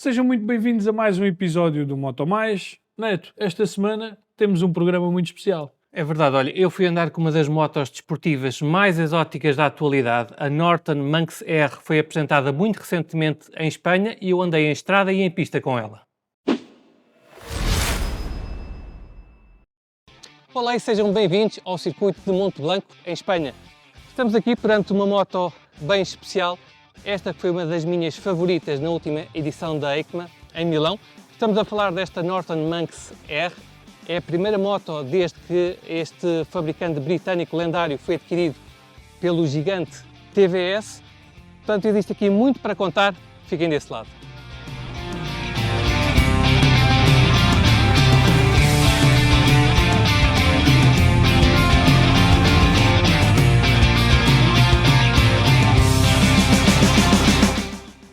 sejam muito bem-vindos a mais um episódio do Moto Mais. Neto, esta semana temos um programa muito especial. É verdade, olha, eu fui andar com uma das motos desportivas mais exóticas da atualidade. A Norton Manx R foi apresentada muito recentemente em Espanha e eu andei em estrada e em pista com ela. Olá e sejam bem-vindos ao circuito de Monte Blanco, em Espanha. Estamos aqui perante uma moto bem especial. Esta foi uma das minhas favoritas na última edição da EICMA, em Milão. Estamos a falar desta Norton Manx R. É a primeira moto desde que este fabricante britânico lendário foi adquirido pelo gigante TVS. Portanto, existe aqui muito para contar. Fiquem desse lado.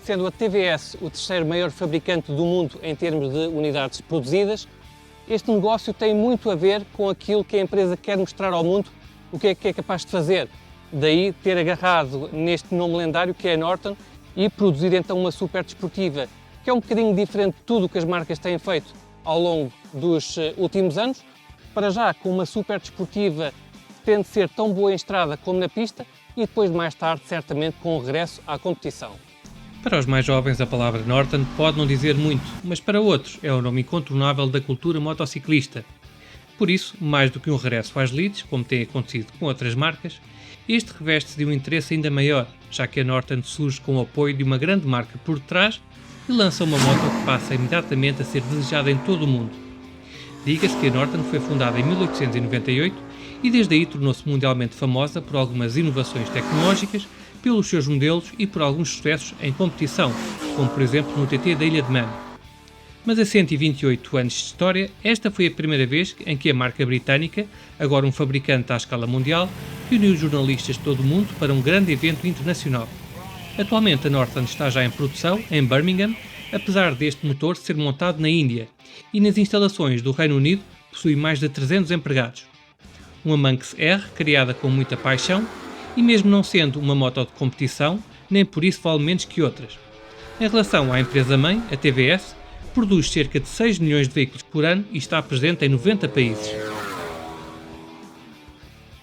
Sendo a TVS o terceiro maior fabricante do mundo em termos de unidades produzidas, este negócio tem muito a ver com aquilo que a empresa quer mostrar ao mundo, o que é capaz de fazer. Daí ter agarrado neste nome lendário que é a Norton e produzir então uma super desportiva, que é um bocadinho diferente de tudo o que as marcas têm feito ao longo dos últimos anos. Para já com uma super desportiva que tem de ser tão boa em estrada como na pista e depois mais tarde certamente com o regresso à competição. Para os mais jovens, a palavra Norton pode não dizer muito, mas para outros é o nome incontornável da cultura motociclista. Por isso, mais do que um regresso às leads, como tem acontecido com outras marcas, este reveste-se de um interesse ainda maior, já que a Norton surge com o apoio de uma grande marca por detrás e lança uma moto que passa imediatamente a ser desejada em todo o mundo. Diga-se que a Norton foi fundada em 1898 e desde aí tornou-se mundialmente famosa por algumas inovações tecnológicas, pelos seus modelos e por alguns sucessos em competição, como por exemplo no TT da Ilha de Man. Mas a 128 anos de história, esta foi a primeira vez em que a marca britânica, agora um fabricante à escala mundial, reuniu jornalistas de todo o mundo para um grande evento internacional. Atualmente a Norton está já em produção, em Birmingham, apesar deste motor ser montado na Índia, e nas instalações do Reino Unido possui mais de 300 empregados. Uma Manx R, criada com muita paixão, e mesmo não sendo uma moto de competição, nem por isso vale menos que outras. Em relação à empresa-mãe, a TVS, produz cerca de 6 milhões de veículos por ano e está presente em 90 países.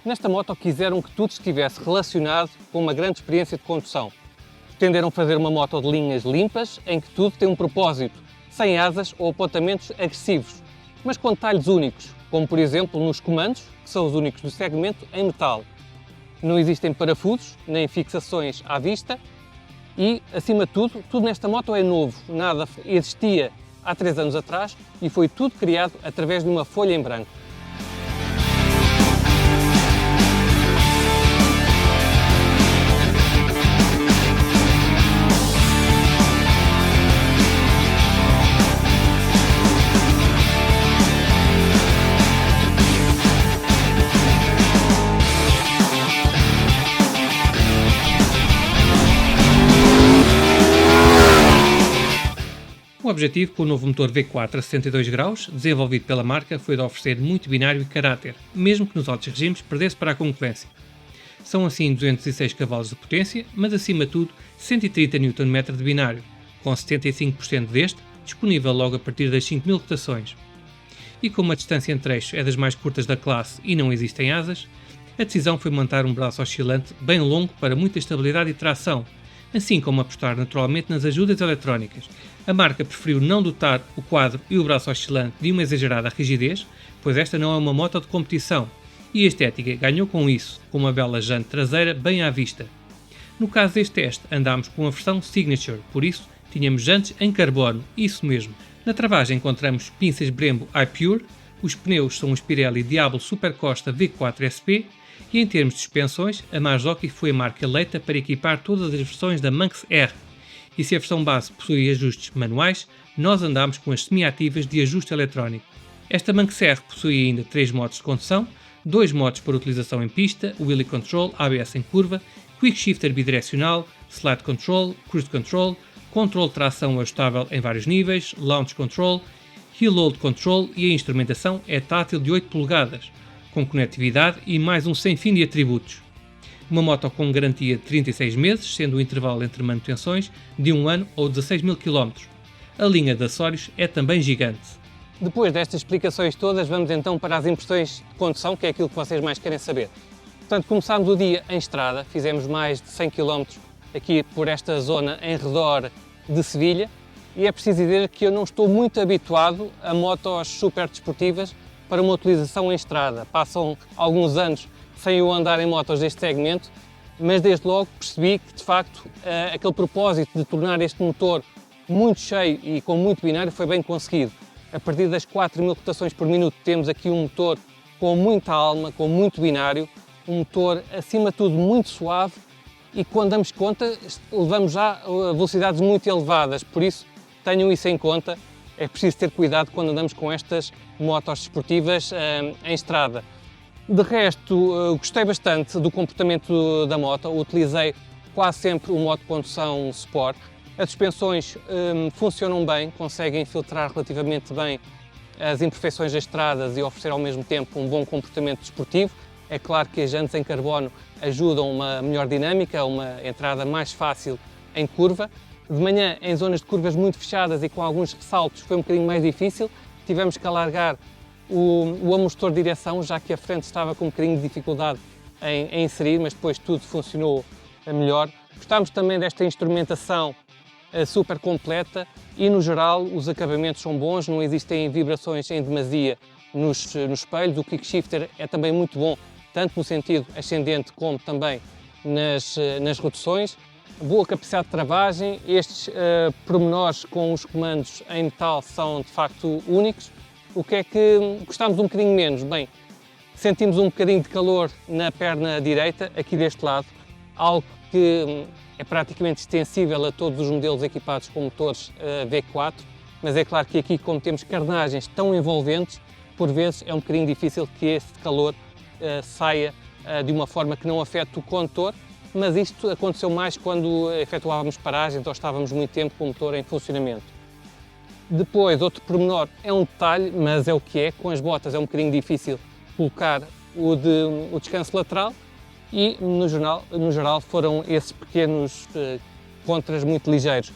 Nesta moto quiseram que tudo estivesse relacionado com uma grande experiência de condução. Pretenderam fazer uma moto de linhas limpas, em que tudo tem um propósito, sem asas ou apontamentos agressivos, mas com detalhes únicos, como por exemplo nos comandos, que são os únicos do segmento, em metal. Não existem parafusos, nem fixações à vista e, acima de tudo, tudo nesta moto é novo. Nada existia há 3 anos atrás e foi tudo criado através de uma folha em branco. O objetivo com o novo motor V4 a 62 graus, desenvolvido pela marca, foi de oferecer muito binário e caráter, mesmo que nos altos regimes perdesse para a concorrência. São assim 206 cavalos de potência, mas acima de tudo 130 Nm de binário, com 75% deste disponível logo a partir das 5.000 rotações. E como a distância entre eixos é das mais curtas da classe e não existem asas, a decisão foi montar um braço oscilante bem longo para muita estabilidade e tração, assim como apostar naturalmente nas ajudas eletrónicas. A marca preferiu não dotar o quadro e o braço oscilante de uma exagerada rigidez, pois esta não é uma moto de competição, e a estética ganhou com isso, com uma bela jante traseira bem à vista. No caso deste teste, andámos com a versão Signature, por isso tínhamos jantes em carbono, isso mesmo. Na travagem encontramos pinças Brembo iPure, os pneus são os Pirelli Diablo Super Costa V4 SP, e em termos de suspensões, a Marzocchi foi a marca eleita para equipar todas as versões da Manx R. E se a versão base possui ajustes manuais, nós andamos com as semi-ativas de ajuste eletrónico. Esta Manx R possui ainda 3 modos de condução, 2 modos para utilização em pista, Wheelie Control, ABS em curva, Quick Shifter bidirecional, Slide Control, Cruise Control, controle de tração ajustável em vários níveis, Launch Control, Hill Hold Control e a instrumentação é tátil de 8 polegadas, com conectividade e mais um sem fim de atributos. Uma moto com garantia de 36 meses, sendo o intervalo entre manutenções de 1 ano ou 16.000 km. a linha de acessórios é também gigante. Depois destas explicações todas, vamos então para as impressões de condução, que é aquilo que vocês mais querem saber. Portanto, começámos o dia em estrada, fizemos mais de 100 km aqui por esta zona em redor de Sevilha, e é preciso dizer que eu não estou muito habituado a motos super desportivas para uma utilização em estrada. Passam alguns anos sem eu andar em motos deste segmento, mas desde logo percebi que, de facto, aquele propósito de tornar este motor muito cheio e com muito binário foi bem conseguido. A partir das 4.000 rotações por minuto temos aqui um motor com muita alma, com muito binário, um motor acima de tudo muito suave, e quando damos conta levamos já a velocidades muito elevadas, por isso tenham isso em conta, é preciso ter cuidado quando andamos com estas motos desportivas em estrada. De resto, gostei bastante do comportamento da moto, utilizei quase sempre o modo de condução Sport. As suspensões funcionam bem, conseguem filtrar relativamente bem as imperfeições das estradas e oferecer ao mesmo tempo um bom comportamento desportivo. É claro que as jantes em carbono ajudam uma melhor dinâmica, uma entrada mais fácil em curva. De manhã, em zonas de curvas muito fechadas e com alguns ressaltos, foi um bocadinho mais difícil. Tivemos que alargar o amortecedor de direção, já que a frente estava com um bocadinho de dificuldade em inserir, mas depois tudo funcionou melhor. Gostámos também desta instrumentação super completa e, no geral, os acabamentos são bons, não existem vibrações em demasia nos espelhos. O kick shifter é também muito bom, tanto no sentido ascendente como também nas reduções. Boa capacidade de travagem, estes pormenores com os comandos em metal são de facto únicos. O que é que gostámos um bocadinho menos? Bem, sentimos um bocadinho de calor na perna direita, aqui deste lado, algo que é praticamente extensível a todos os modelos equipados com motores V4, mas é claro que aqui, como temos carnagens tão envolventes, por vezes é um bocadinho difícil que esse calor saia de uma forma que não afete o condutor, mas isto aconteceu mais quando efetuávamos paragens ou estávamos muito tempo com o motor em funcionamento. Depois, outro pormenor, é um detalhe, mas é o que é, com as botas é um bocadinho difícil colocar o descanso lateral e, no geral, foram esses pequenos contras muito ligeiros.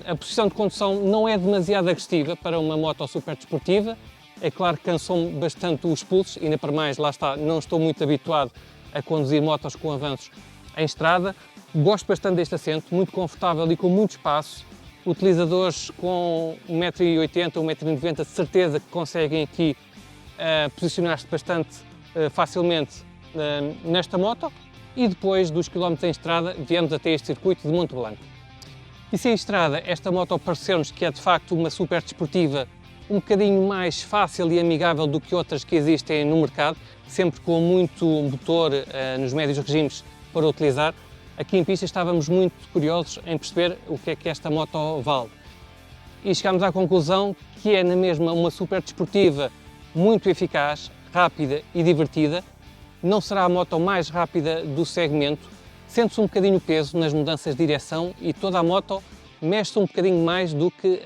A posição de condução não é demasiado agressiva para uma moto super desportiva. É claro que cansou-me bastante os pulsos, ainda para mais, lá está, não estou muito habituado a conduzir motos com avanços em estrada. Gosto bastante deste assento, muito confortável e com muito espaço. Utilizadores com 1,80m, 1,90m, de certeza que conseguem aqui posicionar-se bastante facilmente nesta moto. E depois dos quilómetros em estrada, viemos até este circuito de Monte Blanco. E se em estrada esta moto pareceu-nos que é de facto uma super desportiva, um bocadinho mais fácil e amigável do que outras que existem no mercado, sempre com muito motor nos médios regimes para utilizar, aqui em pista estávamos muito curiosos em perceber o que é que esta moto vale. E chegámos à conclusão que é na mesma uma super desportiva, muito eficaz, rápida e divertida. Não será a moto mais rápida do segmento, sente-se um bocadinho o peso nas mudanças de direção e toda a moto mexe um bocadinho mais do que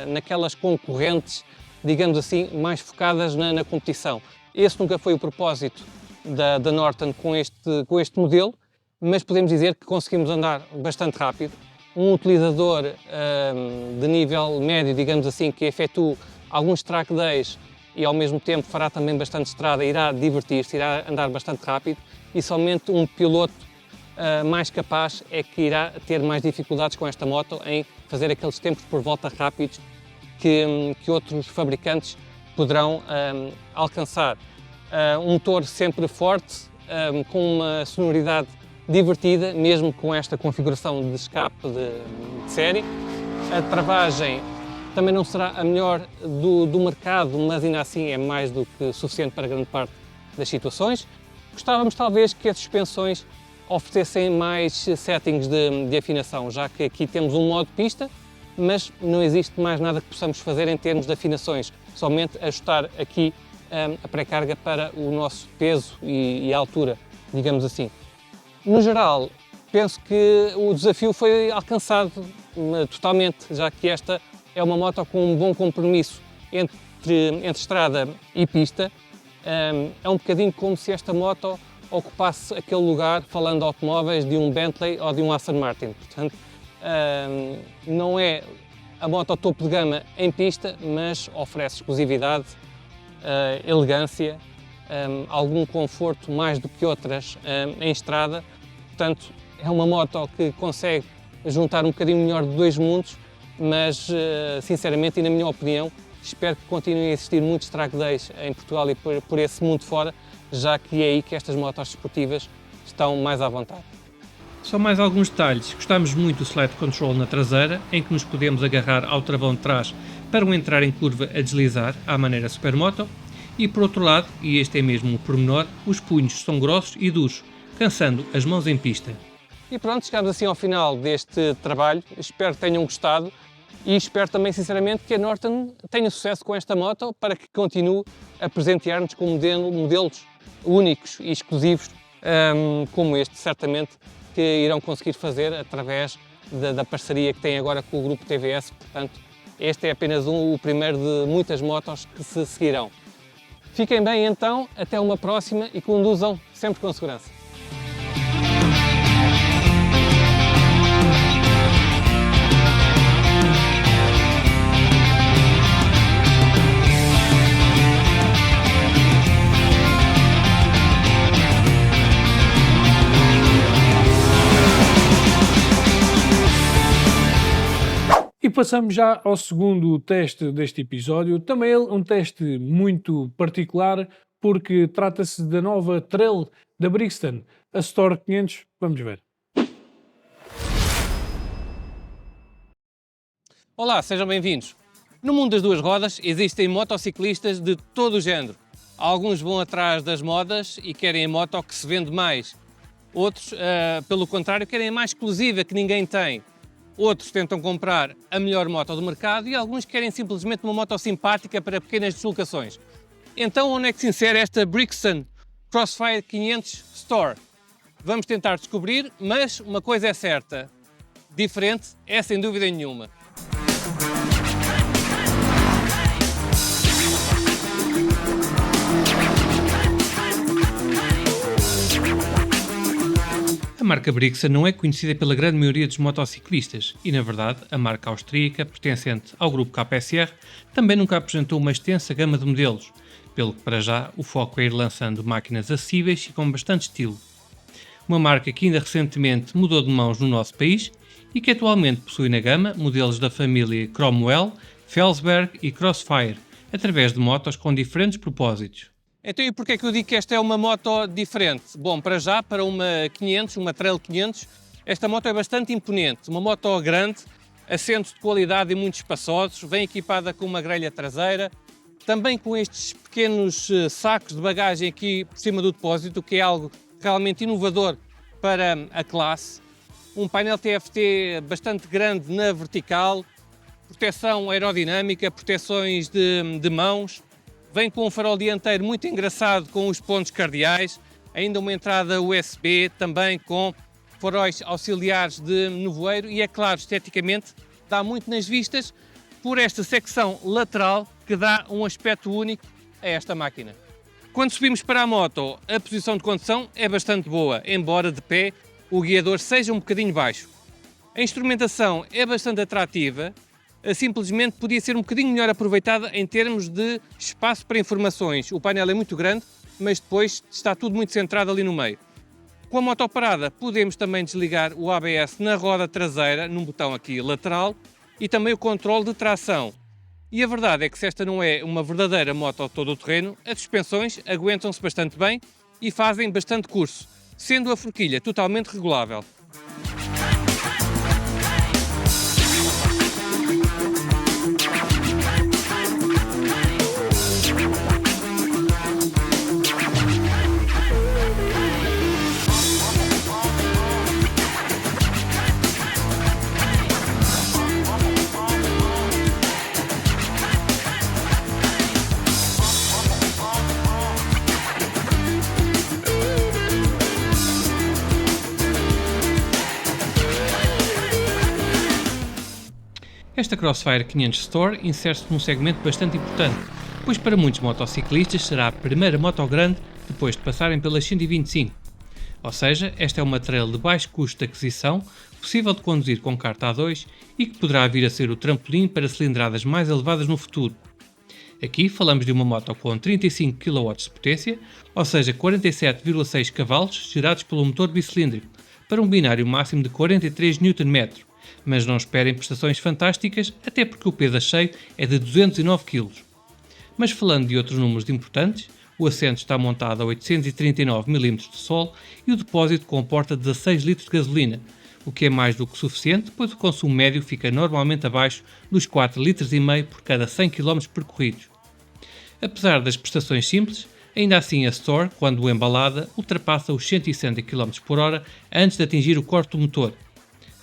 naquelas concorrentes, digamos assim, mais focadas na competição. Esse nunca foi o propósito da Norton com este modelo, mas podemos dizer que conseguimos andar bastante rápido. Um utilizador de nível médio, digamos assim, que efetua alguns track days e ao mesmo tempo fará também bastante estrada, irá divertir-se, irá andar bastante rápido, e somente um piloto mais capaz é que irá ter mais dificuldades com esta moto em fazer aqueles tempos por volta rápidos que outros fabricantes poderão alcançar. Um motor sempre forte, com uma sonoridade divertida, mesmo com esta configuração de escape de série. A travagem também não será a melhor do mercado, mas ainda assim é mais do que suficiente para grande parte das situações. Gostávamos talvez que as suspensões oferecessem mais settings de afinação, já que aqui temos um modo pista, mas não existe mais nada que possamos fazer em termos de afinações, somente ajustar aqui a pré-carga para o nosso peso e a altura, digamos assim. No geral, penso que o desafio foi alcançado totalmente, já que esta é uma moto com um bom compromisso entre estrada e pista. É um bocadinho como se esta moto ocupasse aquele lugar, falando de automóveis, de um Bentley ou de um Aston Martin. Portanto, não é a moto topo de gama em pista, mas oferece exclusividade, elegância, algum conforto mais do que outras em estrada. Portanto, é uma moto que consegue juntar um bocadinho melhor de dois mundos, mas sinceramente e na minha opinião, espero que continuem a existir muitos track days em Portugal e por esse mundo fora, já que é aí que estas motos desportivas estão mais à vontade. Só mais alguns detalhes. Gostamos muito do Slide Control na traseira, em que nos podemos agarrar ao travão de trás para o entrar em curva a deslizar, à maneira Supermoto. E por outro lado, e este é mesmo o pormenor, os punhos são grossos e duros, cansando as mãos em pista. E pronto, chegamos assim ao final deste trabalho. Espero que tenham gostado e espero também sinceramente que a Norton tenha sucesso com esta moto para que continue a presentear-nos com modelos únicos e exclusivos como este, certamente que irão conseguir fazer através da parceria que tem agora com o grupo TVS. Portanto, este é apenas o primeiro de muitas motos que se seguirão. Fiquem bem então, até uma próxima e conduzam sempre com segurança. E passamos já ao segundo teste deste episódio, também ele um teste muito particular, porque trata-se da nova Trail da Brixton, a Store 500. Vamos ver. Olá, sejam bem-vindos. No mundo das duas rodas existem motociclistas de todo o género. Alguns vão atrás das modas e querem a moto que se vende mais. Outros, pelo contrário, querem a mais exclusiva que ninguém tem. Outros tentam comprar a melhor moto do mercado e alguns querem simplesmente uma moto simpática para pequenas deslocações. Então, onde é que se insere esta Brixton Crossfire 500 Store? Vamos tentar descobrir, mas uma coisa é certa, diferente é sem dúvida nenhuma. A marca Brixton não é conhecida pela grande maioria dos motociclistas e, na verdade, a marca austríaca, pertencente ao grupo KSR, também nunca apresentou uma extensa gama de modelos, pelo que para já o foco é ir lançando máquinas acessíveis e com bastante estilo. Uma marca que ainda recentemente mudou de mãos no nosso país e que atualmente possui na gama modelos da família Cromwell, Felsberg e Crossfire, através de motos com diferentes propósitos. Então, e porquê é que eu digo que esta é uma moto diferente? Bom, para já, para uma 500, uma Trail 500, esta moto é bastante imponente. Uma moto grande, assentos de qualidade e muito espaçosos, vem equipada com uma grelha traseira, também com estes pequenos sacos de bagagem aqui por cima do depósito, que é algo realmente inovador para a classe. Um painel TFT bastante grande na vertical, proteção aerodinâmica, proteções de mãos. Vem com um farol dianteiro muito engraçado com os pontos cardeais, ainda uma entrada USB, também com faróis auxiliares de nevoeiro e, é claro, esteticamente dá muito nas vistas por esta secção lateral que dá um aspecto único a esta máquina. Quando subimos para a moto, a posição de condução é bastante boa, embora de pé o guiador seja um bocadinho baixo. A instrumentação é bastante atrativa, simplesmente podia ser um bocadinho melhor aproveitada em termos de espaço para informações. O painel é muito grande, mas depois está tudo muito centrado ali no meio. Com a moto parada podemos também desligar o ABS na roda traseira, num botão aqui lateral, e também o controle de tração. E a verdade é que se esta não é uma verdadeira moto todo-terreno, as suspensões aguentam-se bastante bem e fazem bastante curso, sendo a forquilha totalmente regulável. Esta Crossfire 500 Store insere-se num segmento bastante importante, pois para muitos motociclistas será a primeira moto grande depois de passarem pelas 125. Ou seja, esta é uma trail de baixo custo de aquisição, possível de conduzir com carta A2 e que poderá vir a ser o trampolim para cilindradas mais elevadas no futuro. Aqui falamos de uma moto com 35 kW de potência, ou seja, 47,6 cavalos gerados pelo motor bicilíndrico, para um binário máximo de 43 Nm, mas não esperem prestações fantásticas, até porque o peso a cheio é de 209 kg. Mas falando de outros números importantes, o assento está montado a 839 mm de solo e o depósito comporta 16 litros de gasolina, o que é mais do que suficiente, pois o consumo médio fica normalmente abaixo dos 4,5 litros por cada 100 km percorridos. Apesar das prestações simples, ainda assim a Store, quando embalada, ultrapassa os 160 km/h antes de atingir o corte do motor.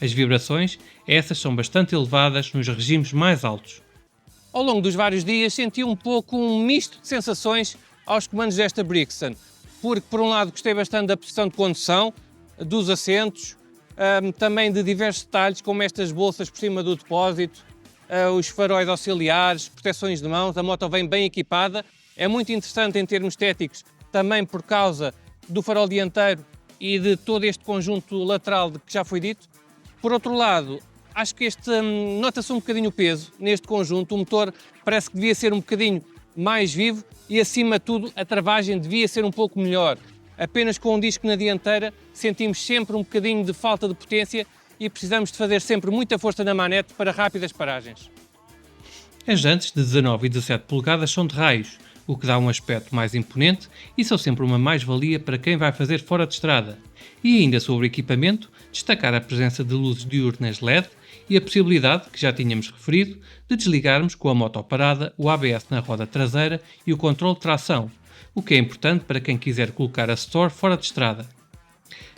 As vibrações, essas são bastante elevadas nos regimes mais altos. Ao longo dos vários dias senti um pouco um misto de sensações aos comandos desta Brixton, porque por um lado gostei bastante da posição de condução, dos assentos, também de diversos detalhes como estas bolsas por cima do depósito, os faróis auxiliares, proteções de mãos, a moto vem bem equipada, é muito interessante em termos estéticos, também por causa do farol dianteiro e de todo este conjunto lateral de que já foi dito. Por outro lado, acho que nota-se um bocadinho o peso neste conjunto, o motor parece que devia ser um bocadinho mais vivo e, acima de tudo, a travagem devia ser um pouco melhor. Apenas com um disco na dianteira sentimos sempre um bocadinho de falta de potência e precisamos de fazer sempre muita força na manete para rápidas paragens. As jantes de 19 e 17 polegadas são de raios, o que dá um aspecto mais imponente e são sempre uma mais-valia para quem vai fazer fora de estrada. E ainda sobre o equipamento, destacar a presença de luzes diurnas LED e a possibilidade, que já tínhamos referido, de desligarmos com a moto parada o ABS na roda traseira e o controle de tração, o que é importante para quem quiser colocar a Store fora de estrada.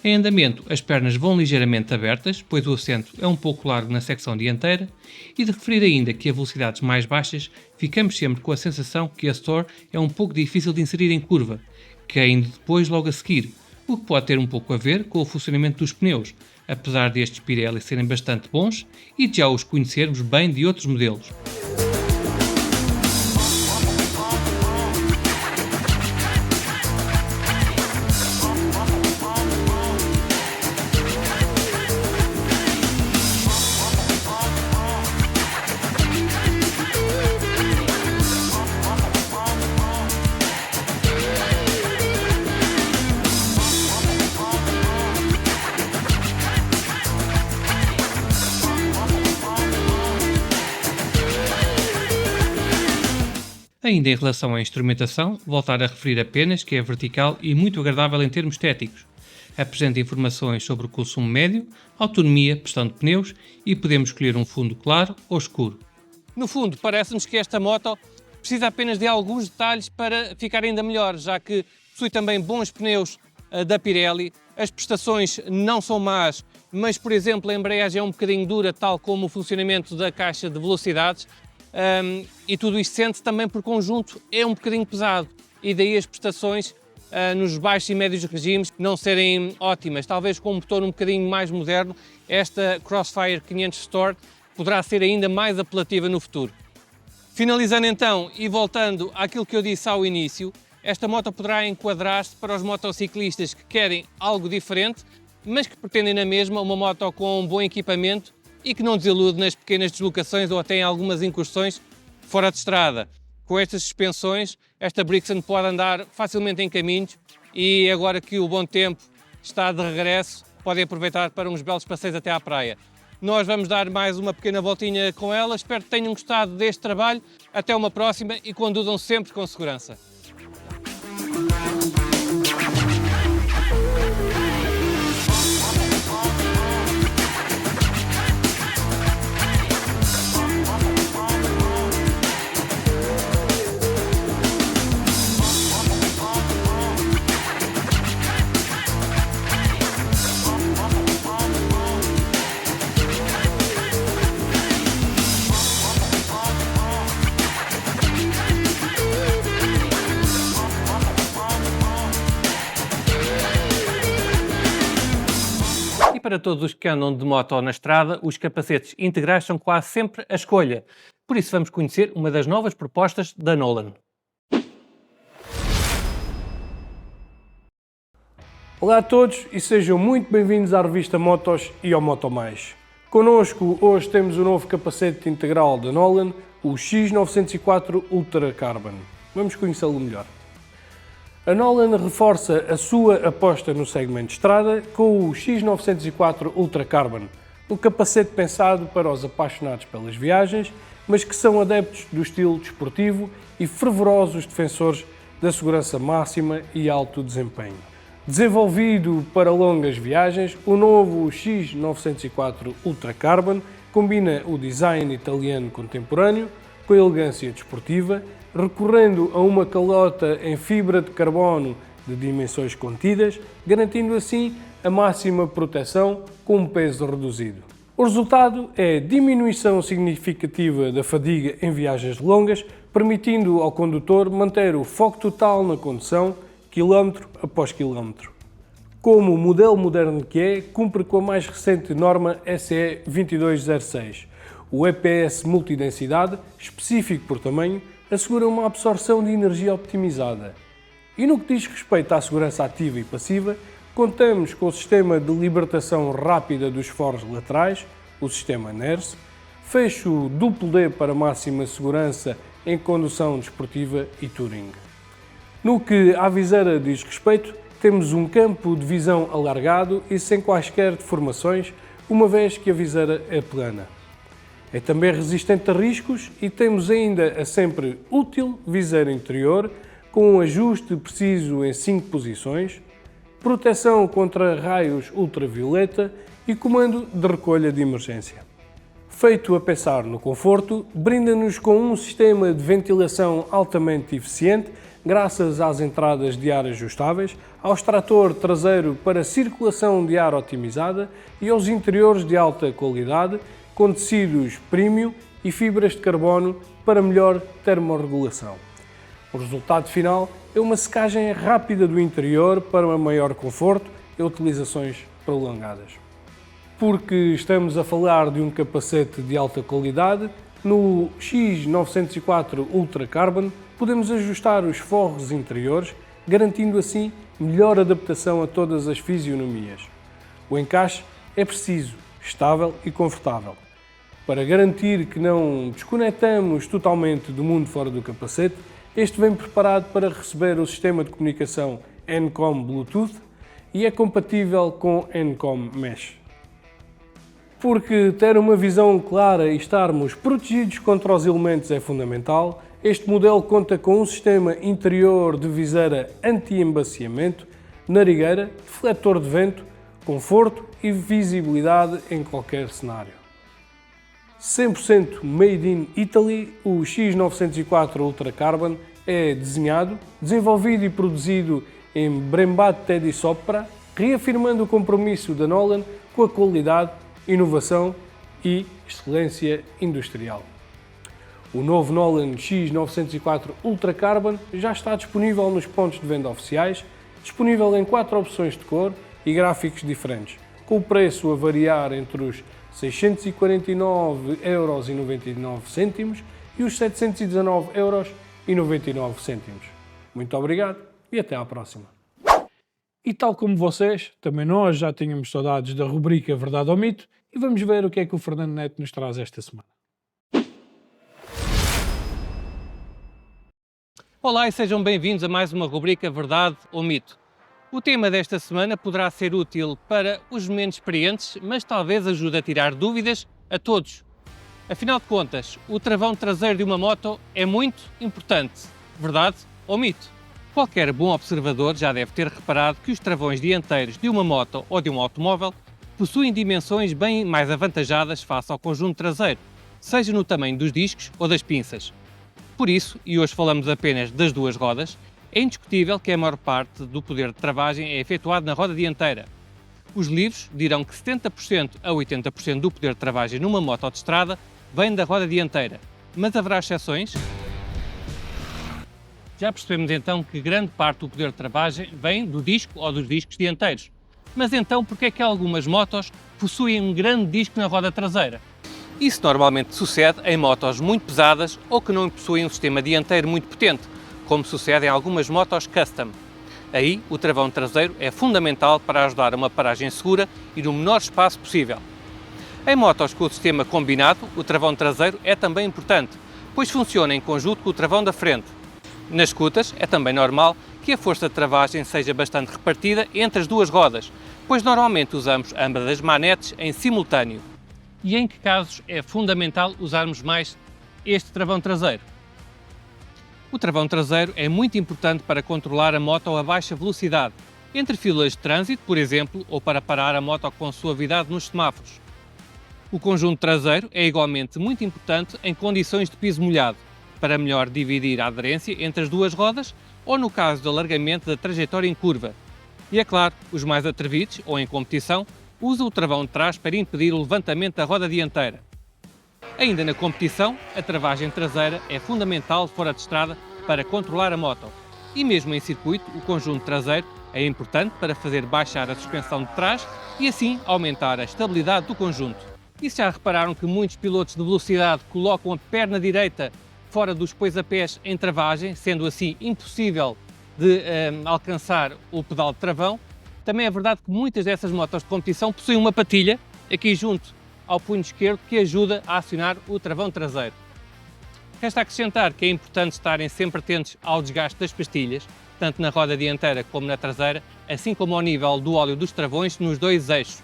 Em andamento, as pernas vão ligeiramente abertas, pois o assento é um pouco largo na secção dianteira, e de referir ainda que a velocidades mais baixas ficamos sempre com a sensação que a Store é um pouco difícil de inserir em curva, caindo depois logo a seguir, o que pode ter um pouco a ver com o funcionamento dos pneus, apesar destes Pirelli serem bastante bons e de já os conhecermos bem de outros modelos. Ainda em relação à instrumentação, voltar a referir apenas que é vertical e muito agradável em termos estéticos. Apresenta informações sobre o consumo médio, autonomia, pressão de pneus e podemos escolher um fundo claro ou escuro. No fundo, parece-nos que esta moto precisa apenas de alguns detalhes para ficar ainda melhor, já que possui também bons pneus da Pirelli, as prestações não são más, mas, por exemplo, a embreagem é um bocadinho dura, tal como o funcionamento da caixa de velocidades, e tudo isto sente-se também por conjunto, é um bocadinho pesado, e daí as prestações nos baixos e médios regimes não serem ótimas. Talvez com um motor um bocadinho mais moderno, esta Crossfire 500 Store poderá ser ainda mais apelativa no futuro. Finalizando então e voltando àquilo que eu disse ao início, esta moto poderá enquadrar-se para os motociclistas que querem algo diferente, mas que pretendem na mesma uma moto com um bom equipamento e que não desilude nas pequenas deslocações ou até em algumas incursões fora de estrada. Com estas suspensões, esta Brixton pode andar facilmente em caminhos e agora que o bom tempo está de regresso, podem aproveitar para uns belos passeios até à praia. Nós vamos dar mais uma pequena voltinha com ela, espero que tenham gostado deste trabalho. Até uma próxima e conduzam sempre com segurança. E para todos os que andam de moto ou na estrada, os capacetes integrais são quase sempre a escolha. Por isso vamos conhecer uma das novas propostas da Nolan. Olá a todos e sejam muito bem-vindos à revista Motos e ao Moto Mais. Connosco hoje temos o novo capacete integral da Nolan, o X904 Ultra Carbon. Vamos conhecê-lo melhor. A Nolan reforça a sua aposta no segmento de estrada com o X904 Ultra Carbon, um capacete pensado para os apaixonados pelas viagens, mas que são adeptos do estilo desportivo e fervorosos defensores da segurança máxima e alto desempenho. Desenvolvido para longas viagens, o novo X904 Ultra Carbon combina o design italiano contemporâneo com a elegância desportiva, recorrendo a uma calota em fibra de carbono de dimensões contidas, garantindo assim a máxima proteção com um peso reduzido. O resultado é diminuição significativa da fadiga em viagens longas, permitindo ao condutor manter o foco total na condução, quilómetro após quilómetro. Como o modelo moderno que é, cumpre com a mais recente norma SE 2206. O EPS multidensidade, específico por tamanho, assegura uma absorção de energia optimizada. E no que diz respeito à segurança ativa e passiva, contamos com o sistema de libertação rápida dos forros laterais, o sistema NERS, fecho duplo D para máxima segurança em condução desportiva e touring. No que à viseira diz respeito, temos um campo de visão alargado e sem quaisquer deformações, uma vez que a viseira é plana. É também resistente a riscos e temos ainda a sempre útil viseira interior, com um ajuste preciso em 5 posições, proteção contra raios ultravioleta e comando de recolha de emergência. Feito a pensar no conforto, brinda-nos com um sistema de ventilação altamente eficiente, graças às entradas de ar ajustáveis, ao extrator traseiro para circulação de ar otimizada e aos interiores de alta qualidade, com tecidos premium e fibras de carbono para melhor termorregulação. O resultado final é uma secagem rápida do interior para um maior conforto e utilizações prolongadas. Porque estamos a falar de um capacete de alta qualidade, no X904 Ultra Carbon podemos ajustar os forros interiores, garantindo assim melhor adaptação a todas as fisionomias. O encaixe é preciso, estável e confortável. Para garantir que não desconectamos totalmente do mundo fora do capacete, este vem preparado para receber o sistema de comunicação Encom Bluetooth e é compatível com Encom Mesh. Porque ter uma visão clara e estarmos protegidos contra os elementos é fundamental, este modelo conta com um sistema interior de viseira anti-embaciamento, narigueira, defletor de vento, conforto e visibilidade em qualquer cenário. 100% Made in Italy, o X904 Ultra Carbon é desenhado, desenvolvido e produzido em Brembate Teddy Sopra, reafirmando o compromisso da Nolan com a qualidade, inovação e excelência industrial. O novo Nolan X904 Ultra Carbon já está disponível nos pontos de venda oficiais, disponível em 4 opções de cor e gráficos diferentes, com o preço a variar entre os 649,99€ e os 719,99€. Muito obrigado e até à próxima. E tal como vocês, também nós já tínhamos saudades da rubrica Verdade ou Mito e vamos ver o que é que o Fernando Neto nos traz esta semana. Olá e sejam bem-vindos a mais uma rubrica Verdade ou Mito. O tema desta semana poderá ser útil para os menos experientes, mas talvez ajude a tirar dúvidas a todos. Afinal de contas, o travão traseiro de uma moto é muito importante. Verdade ou mito? Qualquer bom observador já deve ter reparado que os travões dianteiros de uma moto ou de um automóvel possuem dimensões bem mais avantajadas face ao conjunto traseiro, seja no tamanho dos discos ou das pinças. Por isso, e hoje falamos apenas das duas rodas, é indiscutível que a maior parte do poder de travagem é efetuado na roda dianteira. Os livros dirão que 70% a 80% do poder de travagem numa moto de estrada vem da roda dianteira, mas haverá exceções? Já percebemos então que grande parte do poder de travagem vem do disco ou dos discos dianteiros. Mas então, por que é que algumas motos possuem um grande disco na roda traseira? Isso normalmente sucede em motos muito pesadas ou que não possuem um sistema dianteiro muito potente, como sucede em algumas motos custom. Aí, o travão traseiro é fundamental para ajudar a uma paragem segura e no menor espaço possível. Em motos com o sistema combinado, o travão traseiro é também importante, pois funciona em conjunto com o travão da frente. Nas scooters é também normal que a força de travagem seja bastante repartida entre as duas rodas, pois normalmente usamos ambas as manetes em simultâneo. E em que casos é fundamental usarmos mais este travão traseiro? O travão traseiro é muito importante para controlar a moto a baixa velocidade, entre filas de trânsito, por exemplo, ou para parar a moto com suavidade nos semáforos. O conjunto traseiro é igualmente muito importante em condições de piso molhado, para melhor dividir a aderência entre as duas rodas ou no caso de alargamento da trajetória em curva. E é claro, os mais atrevidos ou em competição usam o travão de trás para impedir o levantamento da roda dianteira. Ainda na competição, a travagem traseira é fundamental fora de estrada para controlar a moto. E mesmo em circuito, o conjunto traseiro é importante para fazer baixar a suspensão de trás e assim aumentar a estabilidade do conjunto. E já repararam que muitos pilotos de velocidade colocam a perna direita fora dos pois-a-pés em travagem, sendo assim impossível de alcançar o pedal de travão? Também é verdade que muitas dessas motos de competição possuem uma patilha aqui junto ao punho esquerdo que ajuda a acionar o travão traseiro. Resta acrescentar que é importante estarem sempre atentos ao desgaste das pastilhas, tanto na roda dianteira como na traseira, assim como ao nível do óleo dos travões nos dois eixos.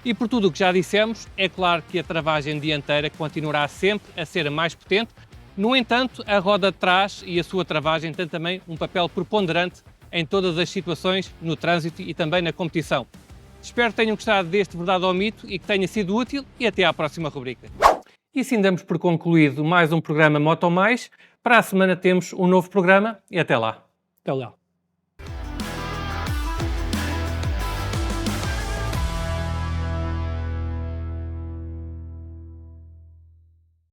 E por tudo o que já dissemos, é claro que a travagem dianteira continuará sempre a ser a mais potente. No entanto, a roda de trás e a sua travagem têm também um papel preponderante em todas as situações, no trânsito e também na competição. Espero que tenham gostado deste Verdade ou Mito e que tenha sido útil e até à próxima rubrica. E assim damos por concluído mais um programa Moto Mais. Para a semana temos um novo programa e até lá. Até lá.